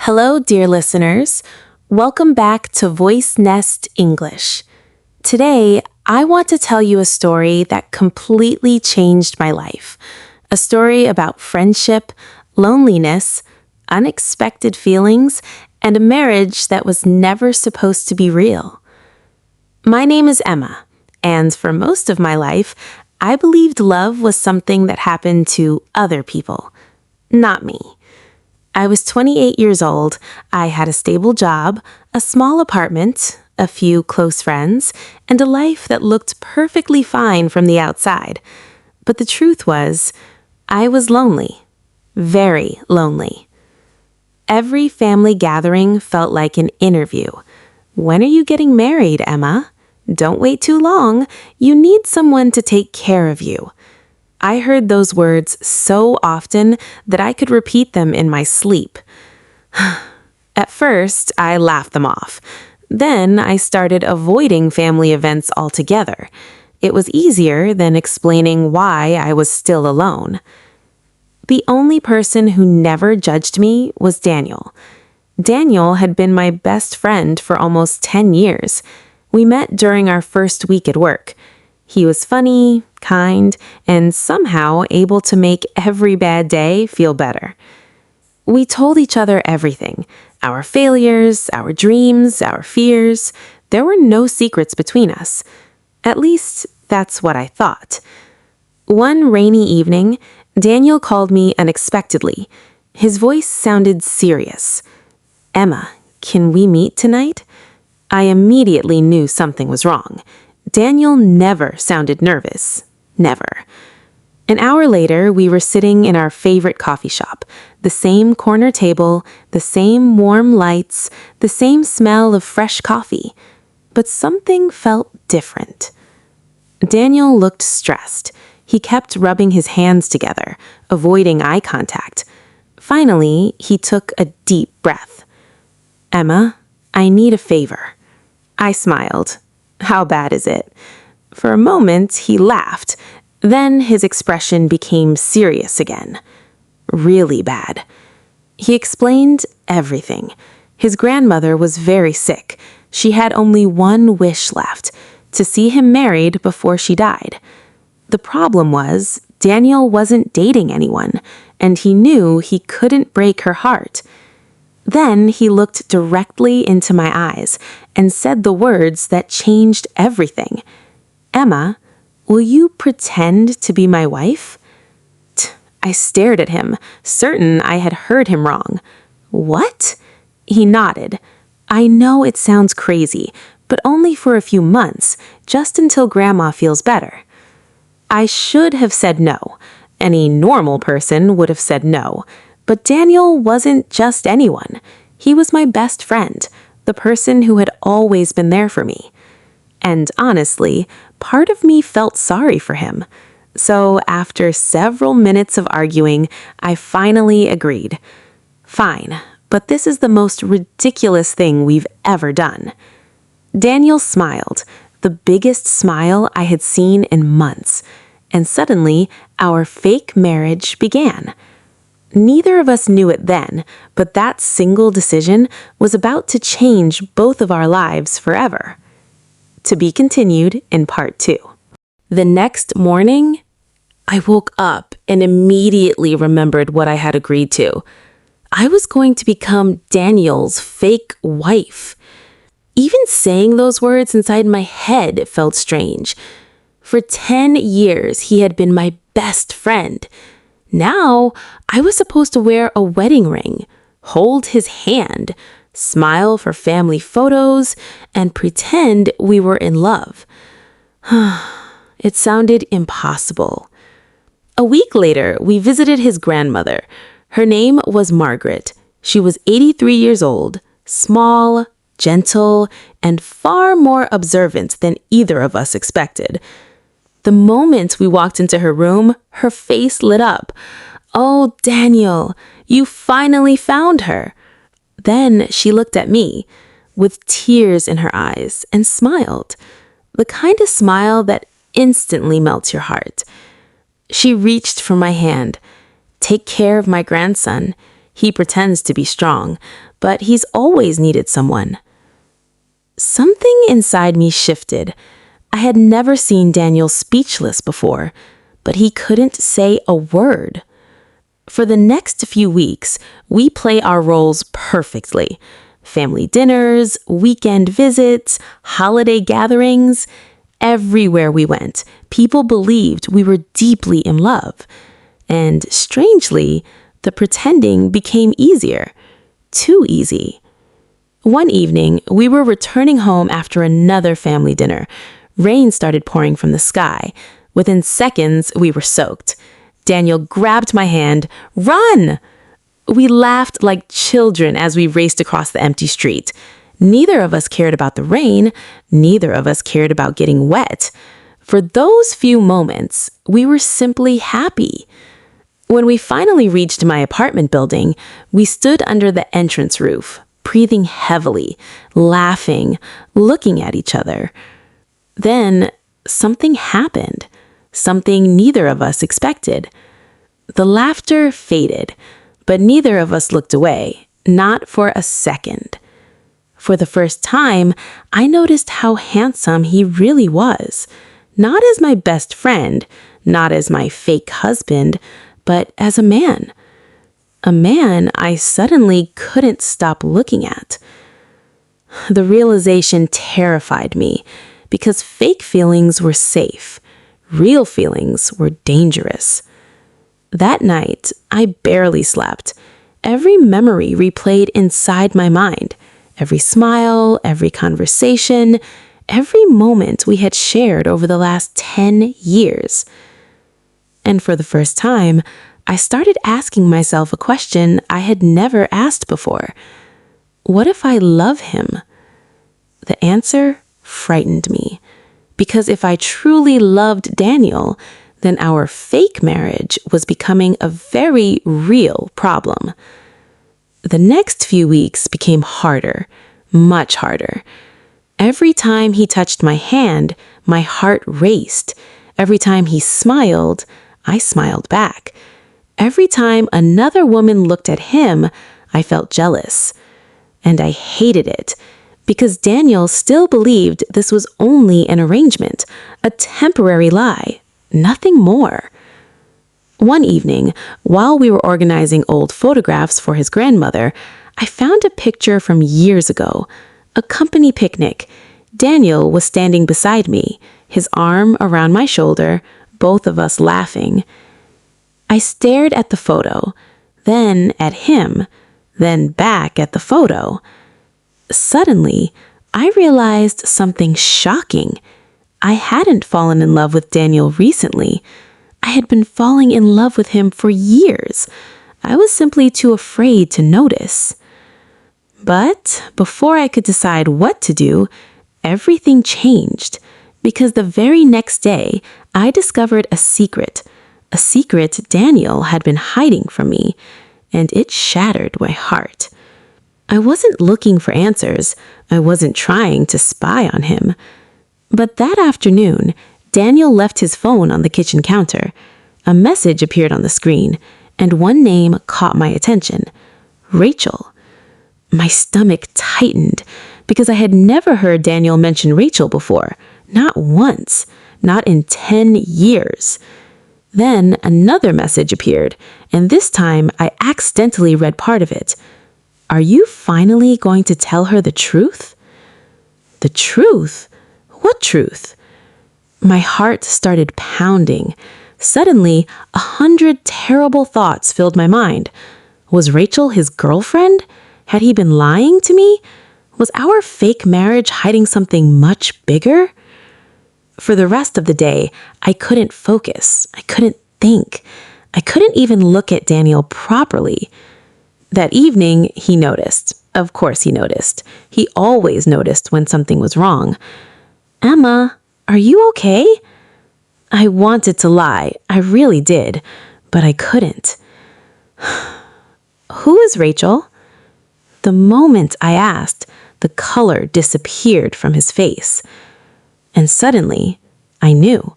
Hello, dear listeners. Welcome back to Voice Nest English. Today, I want to tell you a story that completely changed my life. A story about friendship, loneliness, unexpected feelings, and a marriage that was never supposed to be real. My name is Emma, and for most of my life, I believed love was something that happened to other people, not me. I was 28 years old. I had a stable job, a small apartment, a few close friends, and a life that looked perfectly fine from the outside. But the truth was, I was lonely. Very lonely. Every family gathering felt like an interview. When are you getting married, Emma? Don't wait too long. You need someone to take care of you. I heard those words so often that I could repeat them in my sleep. At first, I laughed them off. Then I started avoiding family events altogether. It was easier than explaining why I was still alone. The only person who never judged me was Daniel. Daniel had been my best friend for almost 10 years. We met during our first week at work. He was funny, kind, and somehow able to make every bad day feel better. We told each other everything, our failures, our dreams, our fears. There were no secrets between us. At least, that's what I thought. One rainy evening, Daniel called me unexpectedly. His voice sounded serious. "Emma, can we meet tonight?" I immediately knew something was wrong. Daniel never sounded nervous. Never. An hour later, we were sitting in our favorite coffee shop. The same corner table, the same warm lights, the same smell of fresh coffee. But something felt different. Daniel looked stressed. He kept rubbing his hands together, avoiding eye contact. Finally, he took a deep breath. "Emma, I need a favor." I smiled. How bad is it? For a moment, he laughed. Then his expression became serious again. Really bad. He explained everything. His grandmother was very sick. She had only one wish left, to see him married before she died. The problem was, Daniel wasn't dating anyone, and he knew he couldn't break her heart. Then he looked directly into my eyes and said the words that changed everything. "Emma, will you pretend to be my wife?" I stared at him, certain I had heard him wrong. "What?" He nodded. "I know it sounds crazy, but only for a few months, just until Grandma feels better." I should have said no. Any normal person would have said no. But Daniel wasn't just anyone. He was my best friend, the person who had always been there for me. And honestly, part of me felt sorry for him. So after several minutes of arguing, I finally agreed. "Fine, but this is the most ridiculous thing we've ever done." Daniel smiled, the biggest smile I had seen in months. And suddenly, our fake marriage began. Neither of us knew it then, but that single decision was about to change both of our lives forever. To be continued in part 2. The next morning, I woke up and immediately remembered what I had agreed to. I was going to become Daniel's fake wife. Even saying those words inside my head felt strange. For 10 years, he had been my best friend. Now, I was supposed to wear a wedding ring, hold his hand, smile for family photos, and pretend we were in love. It sounded impossible. A week later, we visited his grandmother. Her name was Margaret. She was 83 years old, small, gentle, and far more observant than either of us expected. The moment we walked into her room, her face lit up. "Oh, Daniel, you finally found her." Then she looked at me with tears in her eyes and smiled, the kind of smile that instantly melts your heart. She reached for my hand. "Take care of my grandson. He pretends to be strong, but he's always needed someone. Something inside me shifted. I had never seen Daniel speechless before, but he couldn't say a word. For the next few weeks, we play our roles perfectly. Family dinners, weekend visits, holiday gatherings. Everywhere we went, people believed we were deeply in love. And strangely, the pretending became easier. Too easy. One evening, we were returning home after another family dinner. Rain started pouring from the sky. Within seconds, we were soaked. Daniel grabbed my hand. Run! We laughed like children as we raced across the empty street. Neither of us cared about the rain. Neither of us cared about getting wet. For those few moments, we were simply happy. When we finally reached my apartment building, we stood under the entrance roof, breathing heavily, laughing, looking at each other. Then something happened. Something neither of us expected. The laughter faded, but neither of us looked away, not for a second. For the first time, I noticed how handsome he really was. Not as my best friend, not as my fake husband, but as a man. A man I suddenly couldn't stop looking at. The realization terrified me because fake feelings were safe. Real feelings were dangerous. That night, I barely slept. Every memory replayed inside my mind. Every smile, every conversation, every moment we had shared over the last 10 years. And for the first time, I started asking myself a question I had never asked before. What if I love him? The answer frightened me. Because if I truly loved Daniel, then our fake marriage was becoming a very real problem. The next few weeks became harder, much harder. Every time he touched my hand, my heart raced. Every time he smiled, I smiled back. Every time another woman looked at him, I felt jealous. And I hated it. Because Daniel still believed this was only an arrangement, a temporary lie, nothing more. One evening, while we were organizing old photographs for his grandmother, I found a picture from years ago, a company picnic. Daniel was standing beside me, his arm around my shoulder, both of us laughing. I stared at the photo, then at him, then back at the photo. Suddenly, I realized something shocking. I hadn't fallen in love with Daniel recently. I had been falling in love with him for years. I was simply too afraid to notice. But before I could decide what to do, everything changed. Because the very next day, I discovered a secret Daniel had been hiding from me, and it shattered my heart. I wasn't looking for answers. I wasn't trying to spy on him. But that afternoon, Daniel left his phone on the kitchen counter. A message appeared on the screen, and one name caught my attention. Rachel. My stomach tightened because I had never heard Daniel mention Rachel before. Not once. Not in 10 years. Then another message appeared, and this time I accidentally read part of it. Are you finally going to tell her the truth? The truth? What truth? My heart started pounding. Suddenly, 100 terrible thoughts filled my mind. Was Rachel his girlfriend? Had he been lying to me? Was our fake marriage hiding something much bigger? For the rest of the day, I couldn't focus. I couldn't think. I couldn't even look at Daniel properly. That evening, he noticed. Of course he noticed. He always noticed when something was wrong. Emma, are you okay? I wanted to lie. I really did. But I couldn't. Who is Rachel? The moment I asked, the color disappeared from his face. And suddenly, I knew.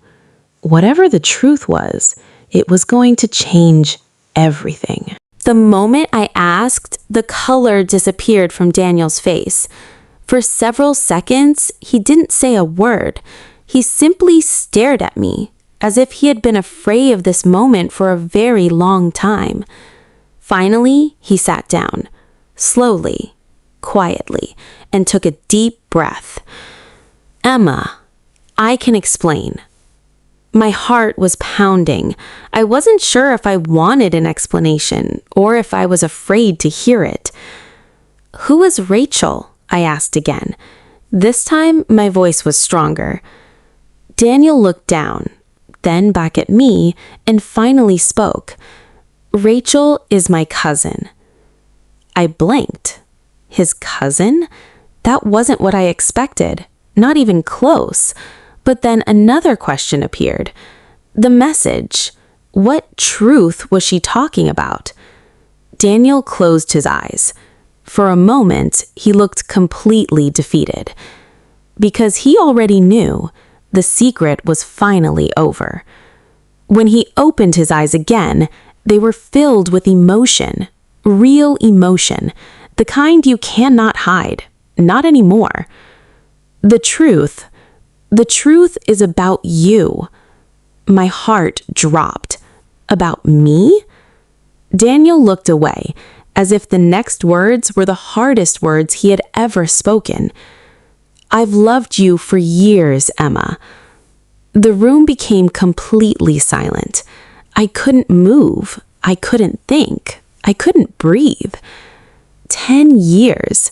Whatever the truth was, it was going to change everything. The moment I asked, the color disappeared from Daniel's face. For several seconds, he didn't say a word. He simply stared at me, as if he had been afraid of this moment for a very long time. Finally, he sat down, slowly, quietly, and took a deep breath. "Emma, I can explain." My heart was pounding. I wasn't sure if I wanted an explanation or if I was afraid to hear it. "Who is Rachel?" I asked again. This time, my voice was stronger. Daniel looked down, then back at me, and finally spoke. "Rachel is my cousin." I blinked. His cousin? That wasn't what I expected, not even close. But then another question appeared. The message. What truth was she talking about? Daniel closed his eyes. For a moment, he looked completely defeated. Because he already knew the secret was finally over. When he opened his eyes again, they were filled with emotion, real emotion, the kind you cannot hide, not anymore. The truth is about you. My heart dropped. About me? Daniel looked away, as if the next words were the hardest words he had ever spoken. "I've loved you for years, Emma." The room became completely silent. I couldn't move. I couldn't think. I couldn't breathe. 10 years.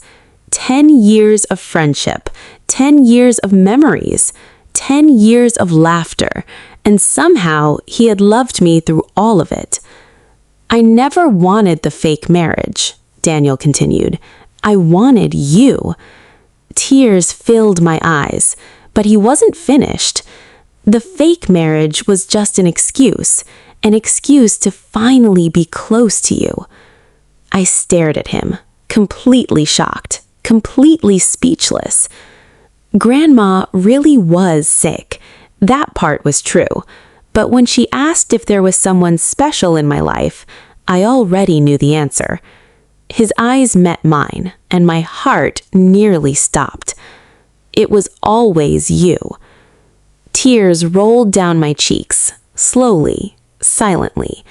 10 years of friendship. 10 years of memories. 10 years of laughter. And somehow he had loved me through all of it. "I never wanted the fake marriage," Daniel continued. "I wanted you." Tears filled my eyes, but he wasn't finished. The fake marriage was just an excuse to finally be close to you. I stared at him, completely shocked, completely speechless. Grandma really was sick. That part was true. But when she asked if there was someone special in my life, I already knew the answer. His eyes met mine, and my heart nearly stopped. It was always you. Tears rolled down my cheeks, slowly, silently.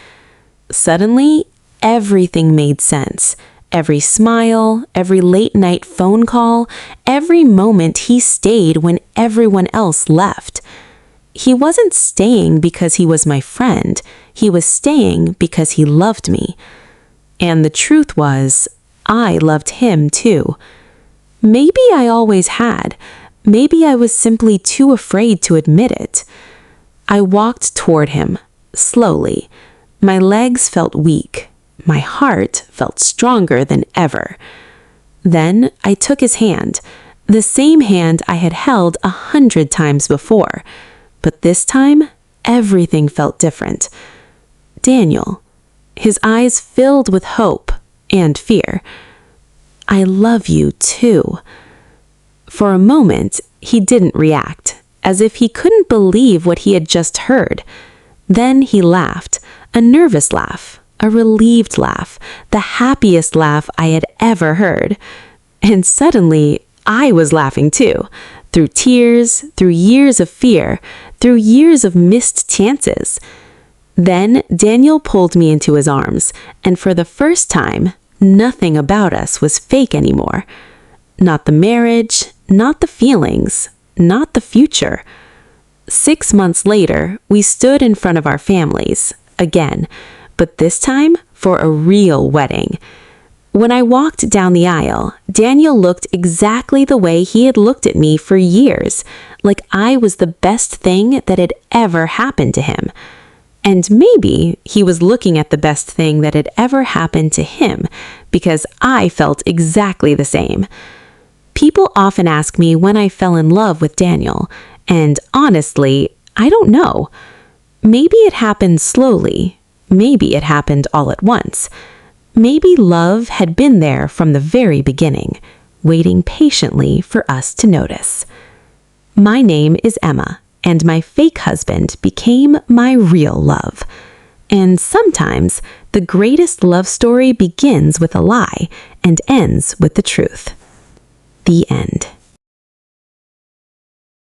Suddenly, everything made sense. Every smile, every late-night phone call, every moment he stayed when everyone else left. He wasn't staying because he was my friend. He was staying because he loved me. And the truth was, I loved him too. Maybe I always had. Maybe I was simply too afraid to admit it. I walked toward him, slowly. My legs felt weak. My heart felt stronger than ever. Then I took his hand, the same hand I had held 100 times before. But this time, everything felt different. Daniel, his eyes filled with hope and fear. "I love you too." For a moment, he didn't react, as if he couldn't believe what he had just heard. Then he laughed, a nervous laugh, a relieved laugh, the happiest laugh I had ever heard. And suddenly, I was laughing too, through tears, through years of fear, through years of missed chances. Then Daniel pulled me into his arms, and for the first time, nothing about us was fake anymore. Not the marriage, not the feelings, not the future. 6 months later, we stood in front of our families, again, but this time for a real wedding. When I walked down the aisle, Daniel looked exactly the way he had looked at me for years, like I was the best thing that had ever happened to him. And maybe he was looking at the best thing that had ever happened to him, because I felt exactly the same. People often ask me when I fell in love with Daniel, and honestly, I don't know. Maybe it happened slowly. Maybe it happened all at once. Maybe love had been there from the very beginning, waiting patiently for us to notice. My name is Emma, and my fake husband became my real love. And sometimes The greatest love story begins with a lie and ends with the truth. The end.